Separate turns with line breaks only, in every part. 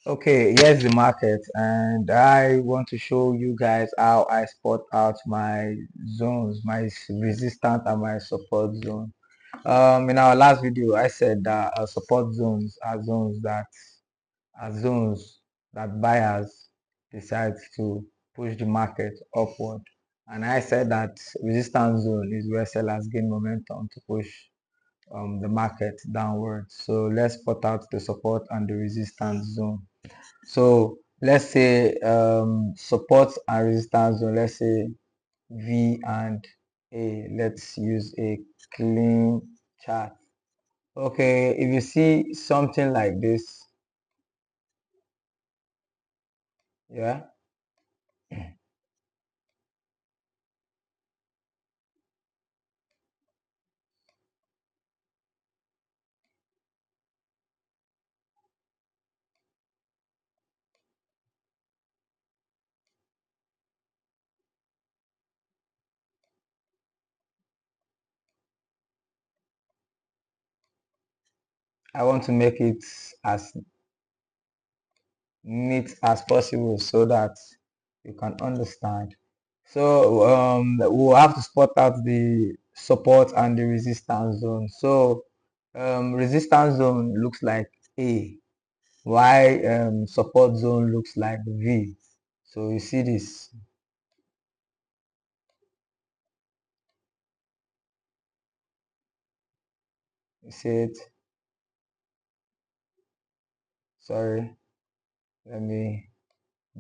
Okay, here's the market, and I want to show you guys how I spot out my zones, my resistance and my support zone. In our last video, I said that support zones are zones that buyers decide to push the market upward, and I said that resistance zone is where sellers gain momentum to push the market downward. So let's spot out the support and the resistance zone. So let's say support and resistance zone, let's say V and A. Let's use a clean chart. Okay, if you see something like this, yeah, I want to make it as neat as possible so that you can understand. So we'll have to spot out the support and the resistance zone. So resistance zone looks like A, while support zone looks like V. So you see this, you see it. Sorry, let me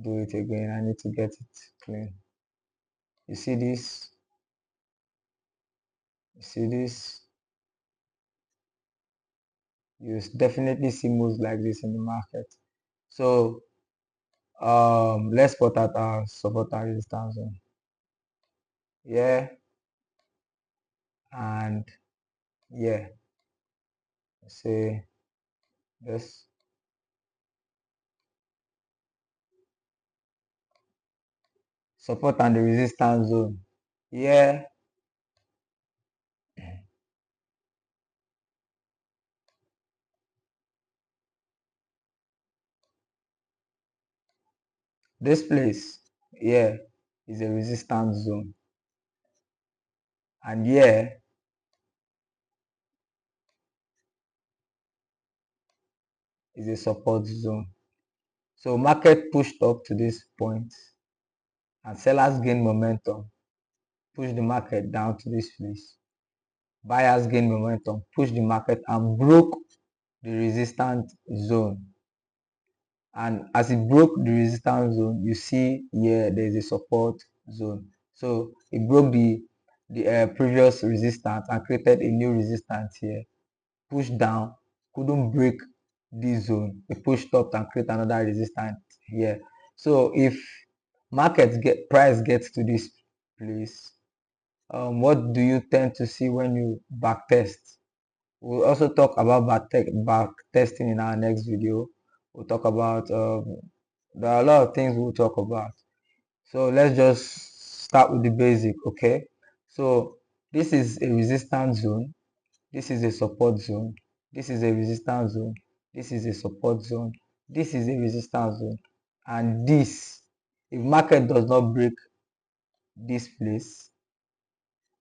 do it again. I need to get it clean. You see this, you see this. You definitely see moves like this in the market. So let's put out our support and resistance zone. Yeah, and yeah, say this support and the resistance zone. Yeah, this place, yeah, is a resistance zone, and yeah, is a support zone. So market pushed up to this point, and sellers gain momentum, push the market down to this place. Buyers gain momentum, push the market and broke the resistance zone. And as it broke the resistance zone, you see here there is a support zone. So it broke the previous resistance and created a new resistance here. Pushed down, couldn't break this zone. It pushed up and create another resistance here. So if price gets to this place, what do you tend to see when you back test? We'll also talk about back testing in our next video. We'll talk about there are a lot of things we'll talk about. So let's just start with the basic, okay? So this is a resistance zone, this is a support zone, this is a resistance zone, this is a support zone, this is a resistance zone, and this, if market does not break this place,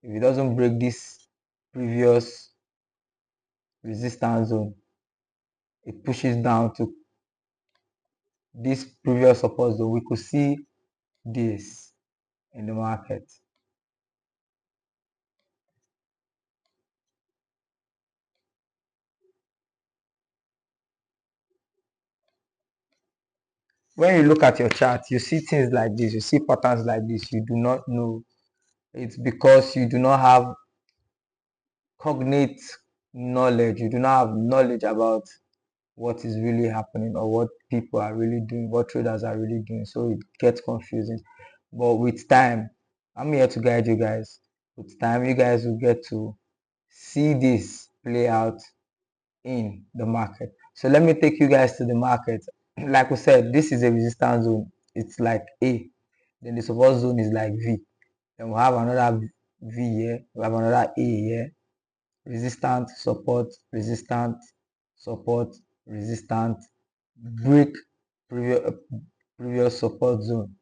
if it doesn't break this previous resistance zone, it pushes down to this previous support zone, we could see this in the market. When you look at your chart, you see things like this, you see patterns like this, you do not know. It's because you do not have cognate knowledge, you do not have knowledge about what is really happening or what people are really doing, what traders are really doing. So it gets confusing. But with time, I'm here to guide you guys. With time, you guys will get to see this play out in the market. So let me take you guys to the market. Like we said, this is a resistance zone. It's like A. Then the support zone is like V. Then we have another V here. We have another A here. Resistant, support, resistant, support, resistant, break. previous previous support zone,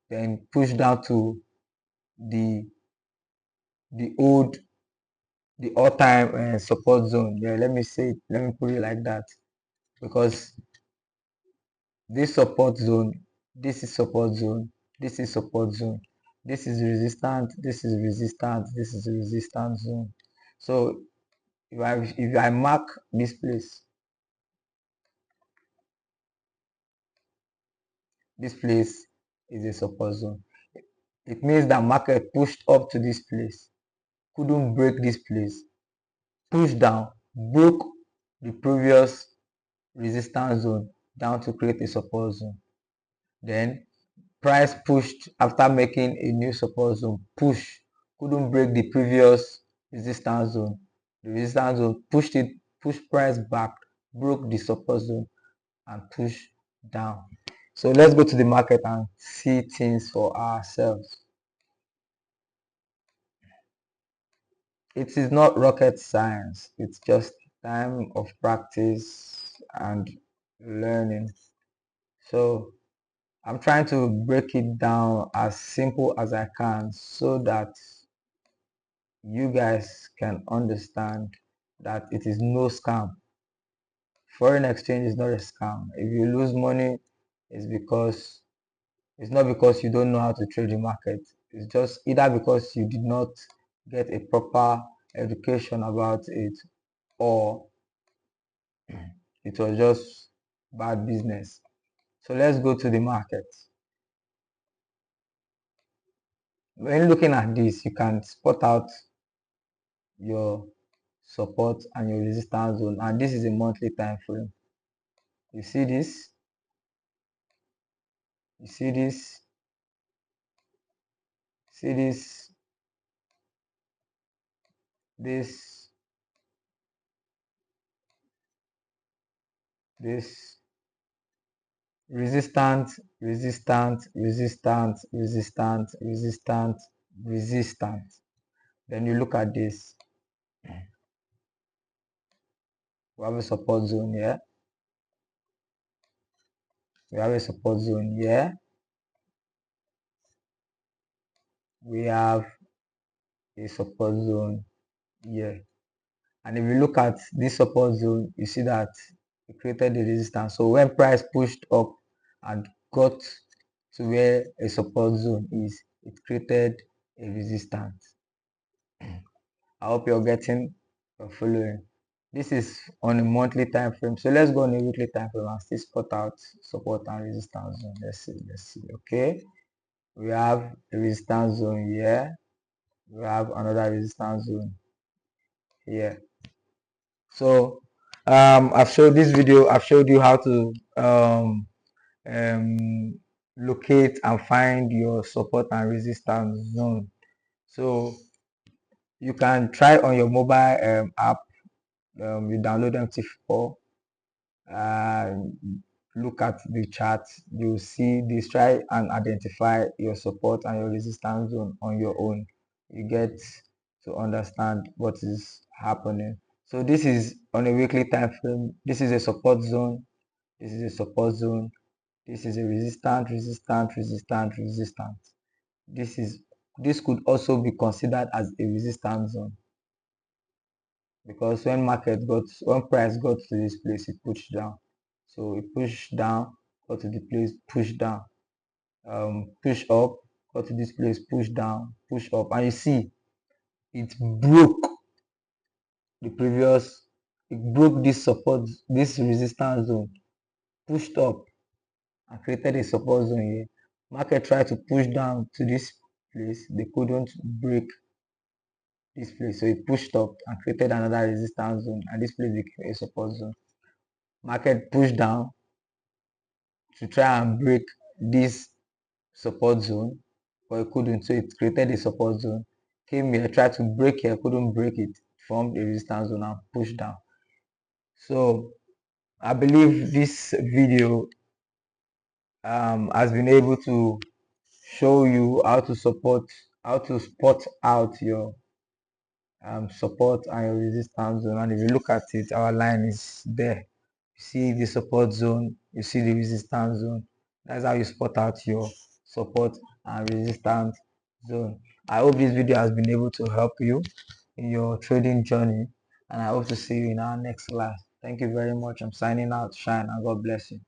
then push down to the the old the all-time support zone. Yeah, let me put it like that, because this support zone, this is support zone, this is support zone, this is resistant, this is resistant, this is resistance zone. So if I mark this place, this place is a support zone. It means that market pushed up to this place, couldn't break this place, pushed down, broke the previous resistance zone down to create a support zone. Then price pushed after making a new support zone, couldn't break the previous resistance zone. The resistance zone pushed price back, broke the support zone and pushed down. So let's go to the market and see things for ourselves. It is not rocket science, it's just time of practice and learning. So I'm trying to break it down as simple as I can so that you guys can understand that it is no scam. Foreign exchange is not a scam. If you lose money, it's because it's not because you don't know how to trade the market. It's just either because you did not get a proper education about it, or it was just bad business. So let's go to the market. When looking at this, you can spot out your support and your resistance zone, and this is a monthly time frame. You see this, you see this, see this, this resistant, resistant, resistant, resistant, resistant, resistant. Then you look at this, we have a support zone here, we have a support zone here, we have a support zone here. And if you look at this support zone, you see that it created a resistance. So when price pushed up and got to where a support zone is, it created a resistance. I hope you're getting or following. This is on a monthly time frame. So let's go on a weekly time frame and still spot out support and resistance zone. Let's see. Okay. We have a resistance zone here. We have another resistance zone here. So I've showed this video, I've showed you how to locate and find your support and resistance zone. So you can try on your mobile app. You download MT4, look at the chart, you see this, try and identify your support and your resistance zone on your own. You get to understand what is happening. So this is on a weekly time frame. This is a support zone, this is a support zone, this is a resistant, resistant, resistant, resistant. This could also be considered as a resistance zone, because when price got to this place, it pushed down. So it pushed down, got to the place, pushed down, push up, got to this place, push down, push up, and you see it broke the previous, it broke this support, this resistance zone, pushed up and created a support zone here. Market tried to push down to this place, they couldn't break this place, so it pushed up and created another resistance zone, and this place became a support zone. Market pushed down to try and break this support zone, but it couldn't, so it created a support zone. Came here, tried to break here, couldn't break it, formed a resistance zone and pushed down. So I believe this video has been able to show you how to spot out your support and your resistance zone. And if you look at it, our line is there. You see the support zone, you see the resistance zone. That's how you spot out your support and resistance zone. I hope this video has been able to help you in your trading journey, and I hope to see you in our next class. Thank you very much. I'm signing out. Shine, and God bless you.